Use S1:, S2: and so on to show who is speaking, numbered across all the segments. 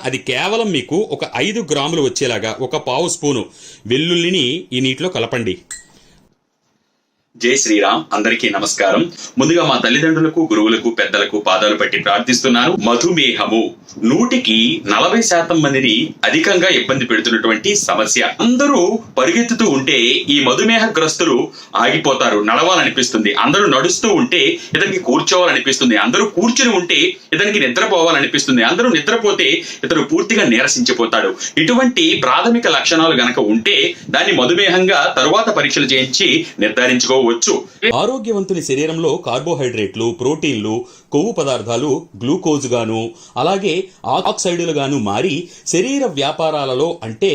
S1: అది కేవలం మీకు ఒక 5 గ్రాములు వచ్చేలాగా ఒక పావు స్పూను వెల్లుల్లిని ఈ నీటిలో కలపండి. జై శ్రీరామ్. అందరికీ నమస్కారం. ముందుగా మా తల్లిదండ్రులకు, గురువులకు, పెద్దలకు పాదాలు పట్టి ప్రార్థిస్తున్నాను. మధుమేహము 100% మందిని అధికంగా ఇబ్బంది పెడుతున్నటువంటి సమస్య. అందరూ పరిగెత్తుతూ ఉంటే ఈ మధుమేహగ్రస్తులు ఆగిపోతారు. నడవాలనిపిస్తుంది. అందరూ నడుస్తూ ఉంటే ఇతనికి కూర్చోవాలనిపిస్తుంది. అందరూ కూర్చుని ఉంటే ఇతనికి నిద్రపోవాలనిపిస్తుంది. అందరూ నిద్రపోతే ఇతను పూర్తిగా నీరసించిపోతాడు. ఇటువంటి ప్రాథమిక లక్షణాలు గనక ఉంటే దాన్ని మధుమేహంగా తరువాత పరీక్షలు చేయించి నిర్ధారించుకోవచ్చు. ఆరోగ్యవంతుని శరీరంలో కార్బోహైడ్రేట్లు, ప్రోటీన్లు, కొవ్వు పదార్థాలు గ్లూకోజ్ గాను అలాగే ఆక్సైడులు గాను మారి శరీర వ్యాపారాలలో అంటే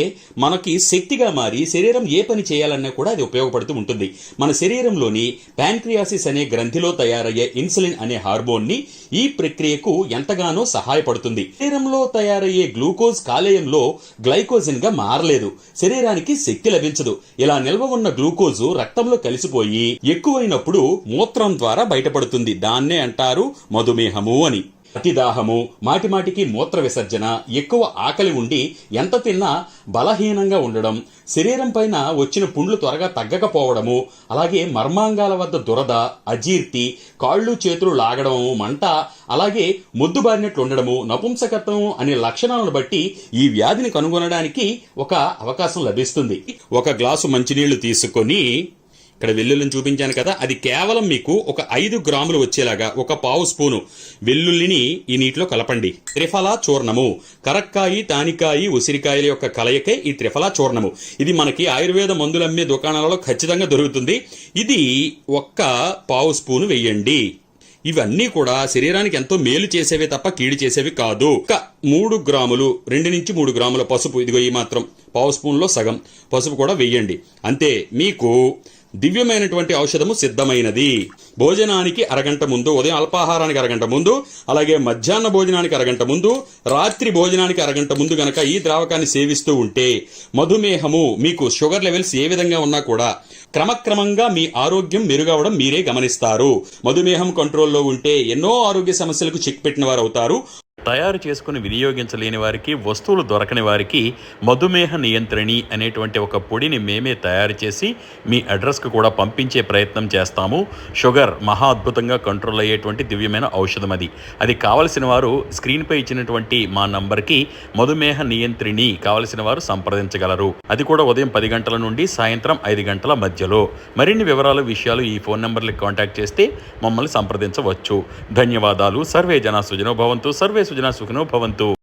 S1: మనకి శక్తిగా మారి శరీరం ఏ పని చేయాలన్నా కూడా అది ఉపయోగపడుతూ ఉంటుంది. మన శరీరంలోని ప్యాంక్రియాసిస్ అనే గ్రంథిలో తయారయ్యే ఇన్సులిన్ అనే హార్మోన్ ని ఈ ప్రక్రియకు ఎంతగానో సహాయపడుతుంది. శరీరంలో తయారయ్యే గ్లూకోజ్ కాలేయంలో గ్లైకోజన్ గా మారలేదు. శరీరానికి శక్తి లభించదు. ఇలా నిల్వ ఉన్న గ్లూకోజు రక్తంలో కలిసిపోయి ఎక్కువైనప్పుడు మూత్రం ద్వారా బయటపడుతుంది. దాన్నే అంటారు మధుమేహము అని. అతిదాహము, మాటిమాటికి మూత్ర విసర్జన, ఎక్కువ ఆకలి ఉండి ఎంత తిన్నా బలహీనంగా ఉండడం, శరీరం పైన వచ్చిన పుండ్లు త్వరగా తగ్గకపోవడము, అలాగే మర్మాంగాల వద్ద దురద, అజీర్తి, కాళ్ళు చేతులు లాగడం, మంట, అలాగే మొద్దుబారినట్లు ఉండడము, నపుంసకత్వం అనే లక్షణాలను బట్టి ఈ వ్యాధిని కనుగొనడానికి ఒక అవకాశం లభిస్తుంది. ఒక గ్లాసు మంచినీళ్లు తీసుకొని ఇక్కడ వెల్లుల్లిని చూపించాను కదా, అది కేవలం మీకు ఒక 5 గ్రాములు వచ్చేలాగా ఒక పావు స్పూను వెల్లుల్లిని ఈ నీటిలో కలపండి. త్రిఫలా చూర్ణము, కరక్కాయి, తానికాయి, ఉసిరికాయల యొక్క కలయికే ఈ త్రిఫలా చూర్ణము. ఇది మనకి ఆయుర్వేద మందులు అమ్మే దుకాణాలలో ఖచ్చితంగా దొరుకుతుంది. ఇది ఒక్క పావు స్పూను వెయ్యండి. ఇవన్నీ కూడా శరీరానికి ఎంతో మేలు చేసేవే తప్ప కీడు చేసేవి కాదు. 3 గ్రాములు, 2 నుంచి 3 గ్రాముల పసుపు, ఇదిగో ఈ మాత్రం పావు స్పూన్లో సగం పసుపు కూడా వెయ్యండి. అంతే, మీకు దివ్యమైనటువంటి ఔషధము సిద్ధమైనది. భోజనానికి అరగంట ముందు, ఉదయం అల్పాహారానికి అరగంట ముందు, అలాగే మధ్యాహ్న భోజనానికి అరగంట ముందు, రాత్రి భోజనానికి అరగంట ముందు గనక ఈ ద్రావకాన్ని సేవిస్తూ ఉంటే మధుమేహము, మీకు షుగర్ లెవెల్స్ ఏ విధంగా ఉన్నా కూడా క్రమక్రమంగా మీ ఆరోగ్యం మెరుగవడం మీరే గమనిస్తారు. మధుమేహం కంట్రోల్లో ఉంటే ఎన్నో ఆరోగ్య సమస్యలకు చెక్ పెట్టిన వారు అవుతారు.
S2: తయారు చేసుకుని వినియోగించలేని వారికి, వస్తువులు దొరకని వారికి మధుమేహ నియంత్రణి అనేటువంటి ఒక పొడిని మేమే తయారు చేసి మీ అడ్రస్కు కూడా పంపించే ప్రయత్నం చేస్తాము. షుగర్ మహా అద్భుతంగా కంట్రోల్ అయ్యేటువంటి దివ్యమైన ఔషధం అది కావలసిన వారు స్క్రీన్పై ఇచ్చినటువంటి మా నంబర్కి మధుమేహ నియంత్రిణి కావలసిన వారు సంప్రదించగలరు. అది కూడా ఉదయం 10 గంటల నుండి సాయంత్రం 5 గంటల మధ్యలో. మరిన్ని వివరాలు, విషయాలు ఈ ఫోన్ నెంబర్లకు కాంటాక్ట్ చేస్తే మమ్మల్ని సంప్రదించవచ్చు. ధన్యవాదాలు. సర్వే జనా సుఖినో భవంతు. సర్వే సుజనా సుఖినో భవంతు.